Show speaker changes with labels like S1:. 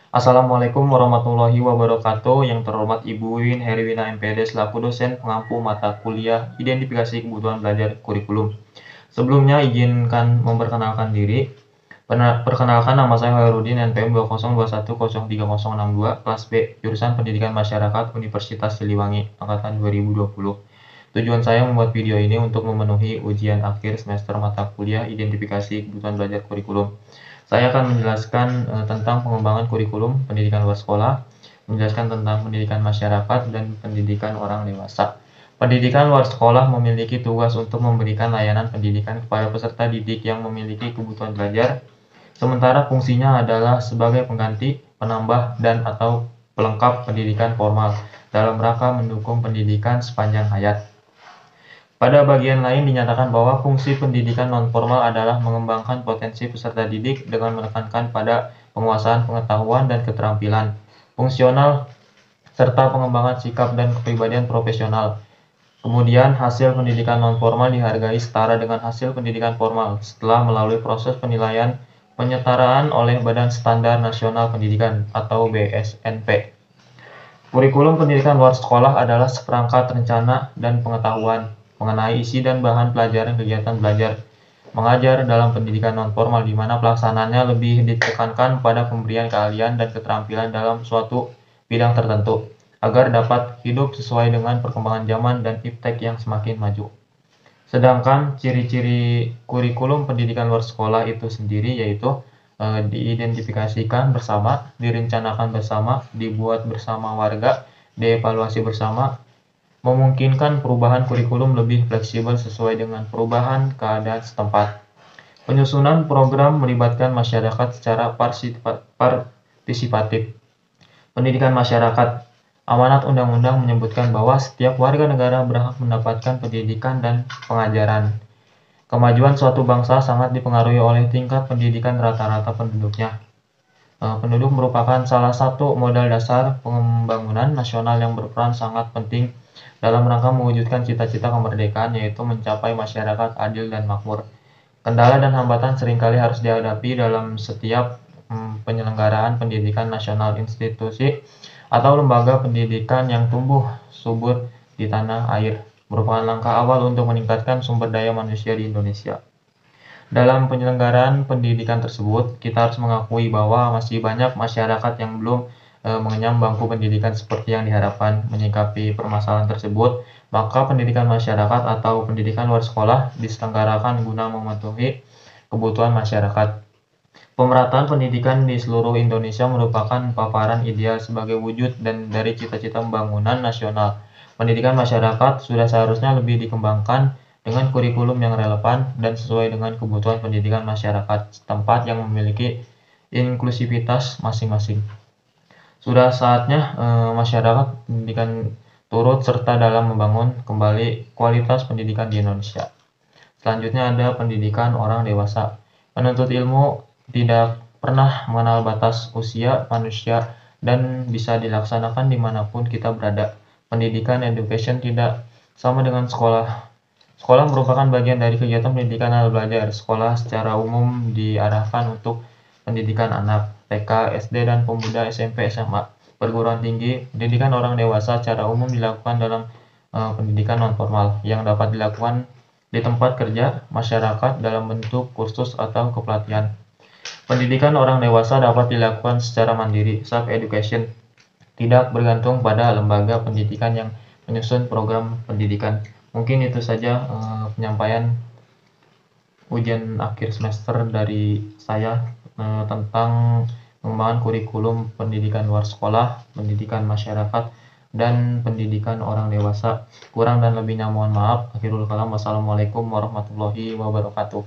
S1: Assalamualaikum warahmatullahi wabarakatuh. Yang terhormat Ibu Win Heriwina MPD selaku dosen pengampu mata kuliah Identifikasi Kebutuhan Belajar Kurikulum. Sebelumnya izinkan memperkenalkan diri. Perkenalkan, nama saya Hairudin, NPM 2021030062, kelas B, jurusan Pendidikan Masyarakat Universitas Siliwangi, angkatan 2020. Tujuan saya membuat video ini untuk memenuhi ujian akhir semester mata kuliah Identifikasi Kebutuhan Belajar Kurikulum. Saya akan menjelaskan tentang pengembangan kurikulum pendidikan luar sekolah, menjelaskan tentang pendidikan masyarakat, dan pendidikan orang dewasa. Pendidikan luar sekolah memiliki tugas untuk memberikan layanan pendidikan kepada peserta didik yang memiliki kebutuhan belajar, sementara fungsinya adalah sebagai pengganti, penambah, dan/atau pelengkap pendidikan formal dalam rangka mendukung pendidikan sepanjang hayat. Pada bagian lain dinyatakan bahwa fungsi pendidikan non-formal adalah mengembangkan potensi peserta didik dengan menekankan pada penguasaan pengetahuan dan keterampilan fungsional serta pengembangan sikap dan kepribadian profesional. Kemudian, hasil pendidikan non-formal dihargai setara dengan hasil pendidikan formal setelah melalui proses penilaian penyetaraan oleh Badan Standar Nasional Pendidikan atau BSNP. Kurikulum pendidikan luar sekolah adalah seperangkat rencana dan pengetahuan mengenai isi dan bahan pelajaran kegiatan belajar mengajar dalam pendidikan non-formal, di mana pelaksanaannya lebih ditekankan pada pemberian keahlian dan keterampilan dalam suatu bidang tertentu, agar dapat hidup sesuai dengan perkembangan zaman dan iptek yang semakin maju. Sedangkan ciri-ciri kurikulum pendidikan luar sekolah itu sendiri yaitu diidentifikasikan bersama, direncanakan bersama, dibuat bersama warga, dievaluasi bersama, memungkinkan perubahan kurikulum lebih fleksibel sesuai dengan perubahan keadaan setempat. Penyusunan program melibatkan masyarakat secara partisipatif. Pendidikan masyarakat. Amanat undang-undang menyebutkan bahwa setiap warga negara berhak mendapatkan pendidikan dan pengajaran. Kemajuan suatu bangsa sangat dipengaruhi oleh tingkat pendidikan rata-rata penduduknya. Penduduk merupakan salah satu modal dasar pembangunan nasional yang berperan sangat penting dalam rangka mewujudkan cita-cita kemerdekaan, yaitu mencapai masyarakat adil dan makmur. Kendala dan hambatan seringkali harus dihadapi dalam setiap penyelenggaraan pendidikan nasional. Institusi atau lembaga pendidikan yang tumbuh subur di tanah air merupakan langkah awal untuk meningkatkan sumber daya manusia di Indonesia. Dalam penyelenggaraan pendidikan tersebut, kita harus mengakui bahwa masih banyak masyarakat yang belum mengenyam bangku pendidikan seperti yang diharapkan. Menyikapi permasalahan tersebut, maka pendidikan masyarakat atau pendidikan luar sekolah diselenggarakan guna memenuhi kebutuhan masyarakat. Pemerataan pendidikan di seluruh Indonesia merupakan paparan ideal sebagai wujud dan dari cita-cita pembangunan nasional. Pendidikan masyarakat sudah seharusnya lebih dikembangkan dengan kurikulum yang relevan dan sesuai dengan kebutuhan pendidikan masyarakat setempat yang memiliki inklusivitas masing-masing. Sudah saatnya masyarakat pendidikan turut serta dalam membangun kembali kualitas pendidikan di Indonesia. Selanjutnya ada pendidikan orang dewasa. Penuntut ilmu tidak pernah mengenal batas usia manusia dan bisa dilaksanakan dimanapun kita berada. Pendidikan education tidak sama dengan sekolah. Sekolah merupakan bagian dari kegiatan pendidikan atau belajar. Sekolah secara umum diarahkan untuk pendidikan anak, TK, SD, dan pemuda, SMP, SMA. Perguruan tinggi, pendidikan orang dewasa secara umum dilakukan dalam pendidikan non-formal yang dapat dilakukan di tempat kerja masyarakat dalam bentuk kursus atau kepelatihan. Pendidikan orang dewasa dapat dilakukan secara mandiri, self-education, tidak bergantung pada lembaga pendidikan yang menyusun program pendidikan. Mungkin itu saja penyampaian ujian akhir semester dari saya tentang pengembangan kurikulum pendidikan luar sekolah, pendidikan masyarakat, dan pendidikan orang dewasa. Kurang dan lebihnya mohon maaf. Akhirul kalam. Wassalamualaikum warahmatullahi wabarakatuh.